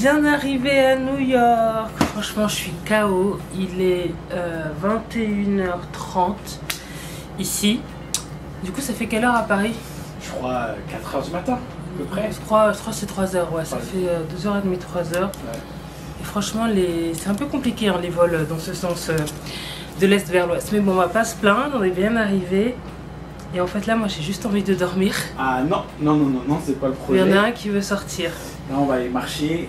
bien d'arriver à New York. Franchement, je suis KO. Il est 21h30 ici. Du coup, ça fait quelle heure à Paris? Je crois 4h du matin, à peu près. Je crois que c'est 3h, ouais. Ça fait 2h30, 3h. Ouais. Et franchement, c'est un peu compliqué hein, les vols dans ce sens de l'Est vers l'Ouest. Mais bon, on va pas se plaindre, on est bien arrivé. Et en fait, là, moi, j'ai juste envie de dormir. Ah non, c'est pas le projet. Il y en a un qui veut sortir. Là, on va aller marcher.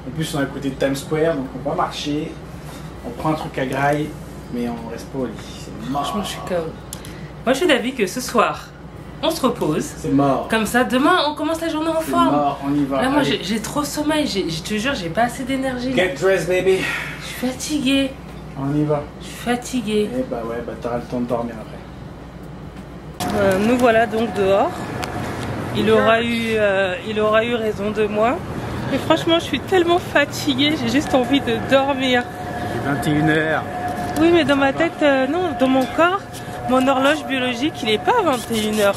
En plus, on est à côté de Times Square, donc on va marcher. On prend un truc à graille, mais on reste pas au lit. Franchement, je suis KO. Moi, je suis d'avis que ce soir, on se repose. C'est mort. Comme ça, demain, on commence la journée en forme. C'est mort, on y va. Là, moi, j'ai trop sommeil. Je te jure, j'ai pas assez d'énergie. Get dressed, baby. Je suis fatiguée. On y va. Je suis fatiguée. Eh bah ouais, bah t'auras le temps de dormir après. Nous voilà donc dehors. Il aura eu raison de moi. Mais franchement, je suis tellement fatiguée, j'ai juste envie de dormir. 21h. Oui, mais dans ma tête, non, dans mon corps, mon horloge biologique, il n'est pas à 21h.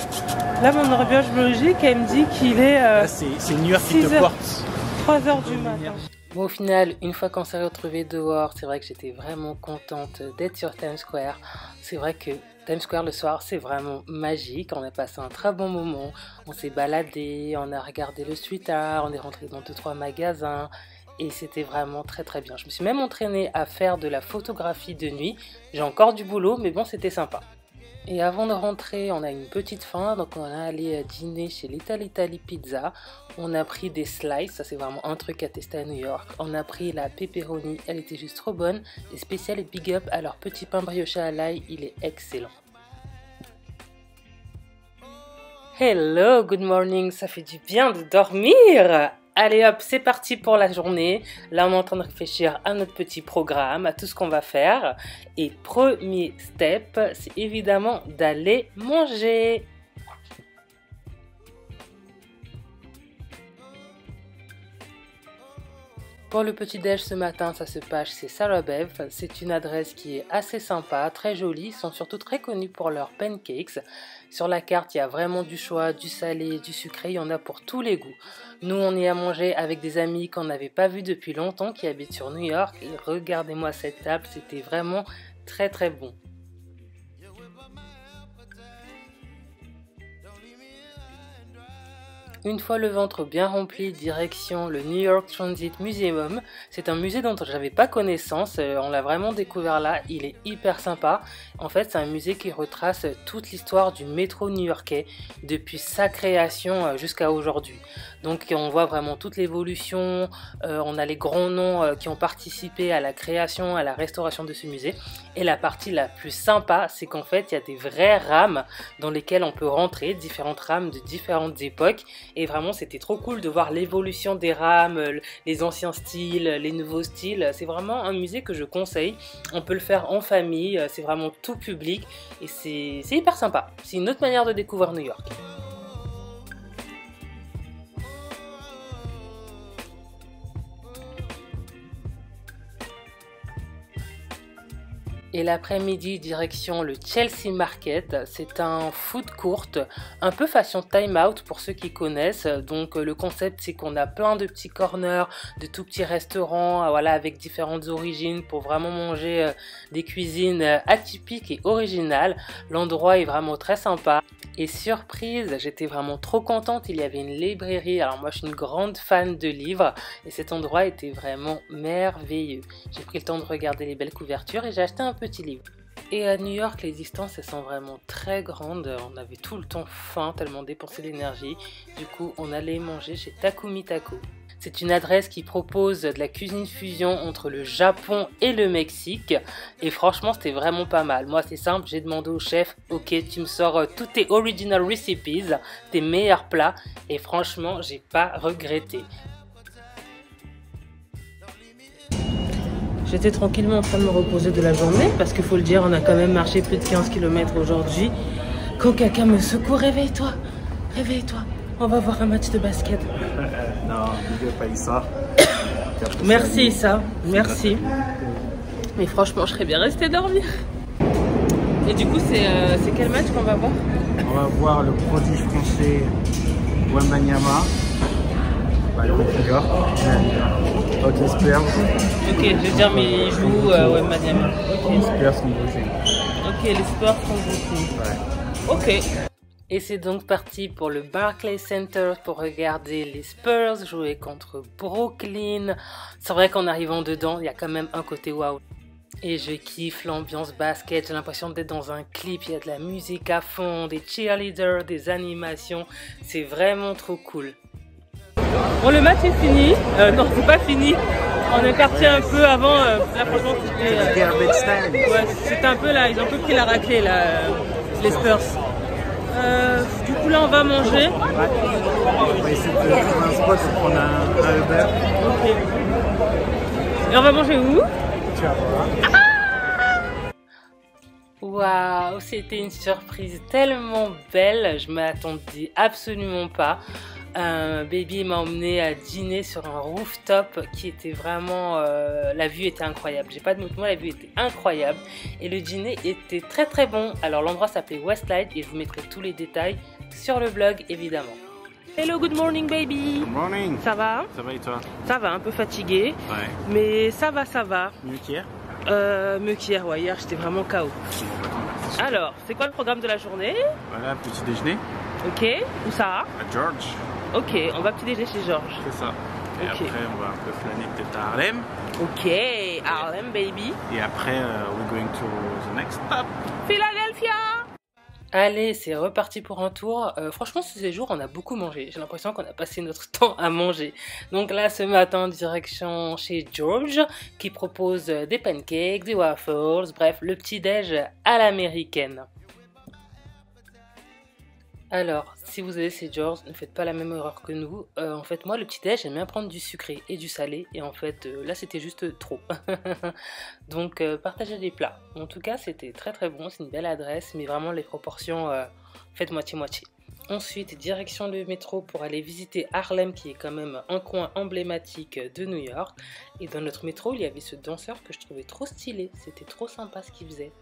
Là, mon horloge biologique, elle me dit qu'il est... c'est New York qui te porte. 3h du matin. Bon, au final, une fois qu'on s'est retrouvés dehors, c'est vrai que j'étais vraiment contente d'être sur Times Square. C'est vrai que Times Square le soir, c'est vraiment magique. On a passé un très bon moment. On s'est baladé, on a regardé le street art, on est rentré dans 2-3 magasins. Et c'était vraiment très très bien. Je me suis même entraînée à faire de la photographie de nuit. J'ai encore du boulot, mais bon, c'était sympa. Et avant de rentrer, on a une petite faim, donc on est allé dîner chez l'Italie Pizza. On a pris des slices, ça c'est vraiment un truc à tester à New York. On a pris la pepperoni, elle était juste trop bonne. Et spécial et big up à leur petit pain brioché à l'ail, il est excellent. Hello, good morning, ça fait du bien de dormir. Allez hop, c'est parti pour la journée. Là, on est en train de réfléchir à notre petit programme, à tout ce qu'on va faire. Et premier step, c'est évidemment d'aller manger. Pour le petit-déj ce matin, ça se passe chez Sarah Bev. C'est une adresse qui est assez sympa, très jolie. Ils sont surtout très connus pour leurs pancakes. Sur la carte, il y a vraiment du choix, du salé, du sucré. Il y en a pour tous les goûts. Nous, on y a mangé avec des amis qu'on n'avait pas vus depuis longtemps, qui habitent sur New York. Et regardez-moi cette table, c'était vraiment très très bon. Une fois le ventre bien rempli, direction le New York Transit Museum. C'est un musée dont je n'avais pas connaissance, on l'a vraiment découvert là, il est hyper sympa. En fait, c'est un musée qui retrace toute l'histoire du métro new-yorkais, depuis sa création jusqu'à aujourd'hui. Donc on voit vraiment toute l'évolution, on a les grands noms qui ont participé à la création, à la restauration de ce musée. Et la partie la plus sympa, c'est qu'en fait, il y a des vraies rames dans lesquelles on peut rentrer, différentes rames de différentes époques. Et vraiment, c'était trop cool de voir l'évolution des rames, les anciens styles, les nouveaux styles. C'est vraiment un musée que je conseille. On peut le faire en famille, c'est vraiment tout public et c'est hyper sympa. C'est une autre manière de découvrir New York. Et l'après-midi, direction le Chelsea Market. C'est un food court, un peu façon time out pour ceux qui connaissent. Donc le concept, c'est qu'on a plein de petits corners, de tout petits restaurants, voilà, avec différentes origines pour vraiment manger des cuisines atypiques et originales. L'endroit est vraiment très sympa. Et surprise, j'étais vraiment trop contente, il y avait une librairie. Alors moi je suis une grande fan de livres et cet endroit était vraiment merveilleux. J'ai pris le temps de regarder les belles couvertures et j'ai acheté un petit livre. Et à New York, les distances elles sont vraiment très grandes. On avait tout le temps faim, tellement dépensé d'énergie. Du coup, on allait manger chez Takumi Taco. C'est une adresse qui propose de la cuisine fusion entre le Japon et le Mexique. Et franchement, c'était vraiment pas mal. Moi, c'est simple, j'ai demandé au chef, ok, tu me sors tous tes original recipes, tes meilleurs plats. Et franchement, j'ai pas regretté. J'étais tranquillement en train de me reposer de la journée parce qu'il faut le dire, on a quand même marché plus de 15 km aujourd'hui. Quand quelqu'un me secoue, réveille-toi, réveille-toi, on va voir un match de basket. Non, big up à Issa. Merci Issa, merci. Mais franchement, je serais bien restée dormir. Et du coup, c'est quel match qu'on va voir? On va voir le prodige français Wembanyama Bah, New York, ok, Spurs. Ok, je vais dire, mais ils jouent ouais, Miami. Les Spurs sont bougés. Ok, les Spurs sont beaucoup. Ouais. Ok. Et c'est donc parti pour le Barclays Center pour regarder les Spurs jouer contre Brooklyn. C'est vrai qu'en arrivant dedans, il y a quand même un côté waouh. Et je kiffe l'ambiance basket, j'ai l'impression d'être dans un clip, il y a de la musique à fond, des cheerleaders, des animations, c'est vraiment trop cool. Bon, le match est fini, non c'est pas fini, on est parti un peu avant, là franchement c'était un peu là, ils ont un peu pris la raclée là, les Spurs. Du coup là on va manger. On va essayer de trouver un spot pour prendre un Uber. Ok. Et on va manger où? Tu vas voir. Waouh, c'était une surprise tellement belle, je m'attendais absolument pas. Baby m'a emmené à dîner sur un rooftop qui était vraiment... la vue était incroyable, j'ai pas de mots, moi la vue était incroyable et le dîner était très très bon. Alors l'endroit s'appelait Westlight et je vous mettrai tous les détails sur le blog évidemment. Hello, good morning baby. Good morning. Ça va? Ça va et toi? Ça va, un peu fatigué, Ouais. mais ça va, ça va. Mieux qu'hier? Mieux qu'hier, ouais, hier j'étais vraiment KO. Alors, c'est quoi le programme de la journée? Voilà, petit déjeuner. Ok, où ça? À George. Ok, on va petit déjeuner chez Georges. C'est ça. Et Ok. après, on va un peu flâner peut-être à Harlem. Ok, Harlem baby. Et après, we're going to the next stop. Philadelphia. Allez, c'est reparti pour un tour. Franchement, ce séjour, on a beaucoup mangé. J'ai l'impression qu'on a passé notre temps à manger. Donc là, ce matin, direction chez George, qui propose des pancakes, des waffles, bref, le petit-déj à l'américaine. Alors, si vous allez chez George, ne faites pas la même erreur que nous. En fait, moi, le petit-déj, j'aime bien prendre du sucré et du salé. Et en fait, là, c'était juste trop. Donc, partagez les plats. En tout cas, c'était très très bon. C'est une belle adresse, mais vraiment, les proportions, faites moitié-moitié. Ensuite, direction le métro pour aller visiter Harlem, qui est quand même un coin emblématique de New York. Et dans notre métro, il y avait ce danseur que je trouvais trop stylé. C'était trop sympa ce qu'il faisait.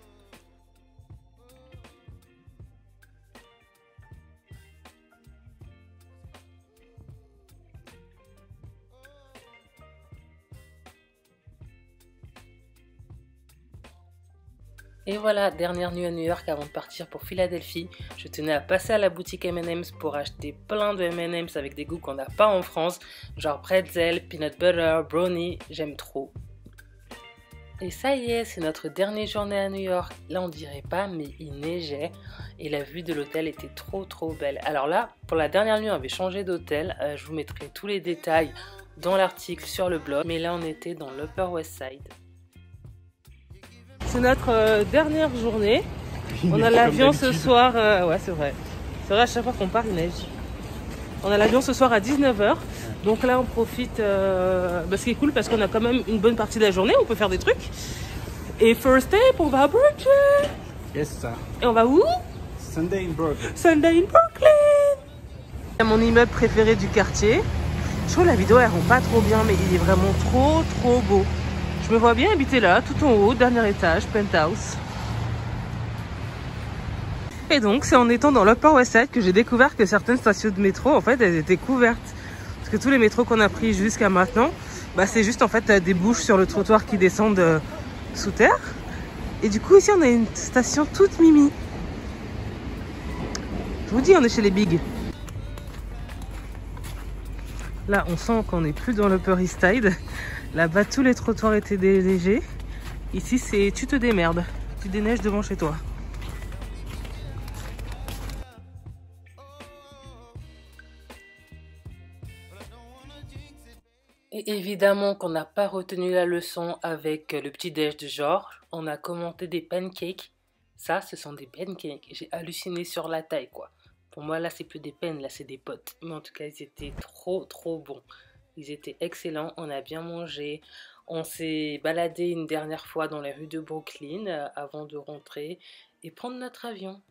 Et voilà, dernière nuit à New York avant de partir pour Philadelphie. Je tenais à passer à la boutique M&M's pour acheter plein de M&M's avec des goûts qu'on n'a pas en France, genre pretzel, peanut butter, brownie, j'aime trop. Et ça y est, c'est notre dernière journée à New York. Là, on dirait pas, mais il neigeait et la vue de l'hôtel était trop belle. Alors là, pour la dernière nuit, on avait changé d'hôtel. Je vous mettrai tous les détails dans l'article sur le blog. Mais là, on était dans l'Upper West Side. C'est notre dernière journée. On a l'avion ce soir. Ouais, c'est vrai. C'est vrai, à chaque fois qu'on part, il neige. On a l'avion ce soir à 19 h. Donc là, on profite. Ce qui est cool parce qu'on a quand même une bonne partie de la journée. On peut faire des trucs. Et first step, on va à Brooklyn. Yes, ça. Et on va où? Sunday in Brooklyn. Sunday in Brooklyn. C'est mon immeuble préféré du quartier. Je trouve la vidéo elle rend pas trop bien, mais il est vraiment trop beau. Je me vois bien habiter là, tout en haut, dernier étage, penthouse. Et donc, c'est en étant dans l'Upper West Side que j'ai découvert que certaines stations de métro, en fait, elles étaient couvertes. Parce que tous les métros qu'on a pris jusqu'à maintenant, c'est juste en fait des bouches sur le trottoir qui descendent sous terre. Et du coup, ici, on a une station toute mimi. Je vous dis, on est chez les Big. Là, on sent qu'on n'est plus dans l'Upper East Side. Là-bas, tous les trottoirs étaient délégés. Ici, c'est tu te démerdes. Tu déneiges devant chez toi. Et évidemment qu'on n'a pas retenu la leçon avec le petit déj de Georges. On a commenté des pancakes. Ça, ce sont des pancakes. J'ai halluciné sur la taille, quoi. Pour moi, là, c'est plus des pens, là, c'est des potes. Mais en tout cas, ils étaient trop bons. Ils étaient excellents, on a bien mangé. On s'est baladé une dernière fois dans les rues de Brooklyn avant de rentrer et prendre notre avion.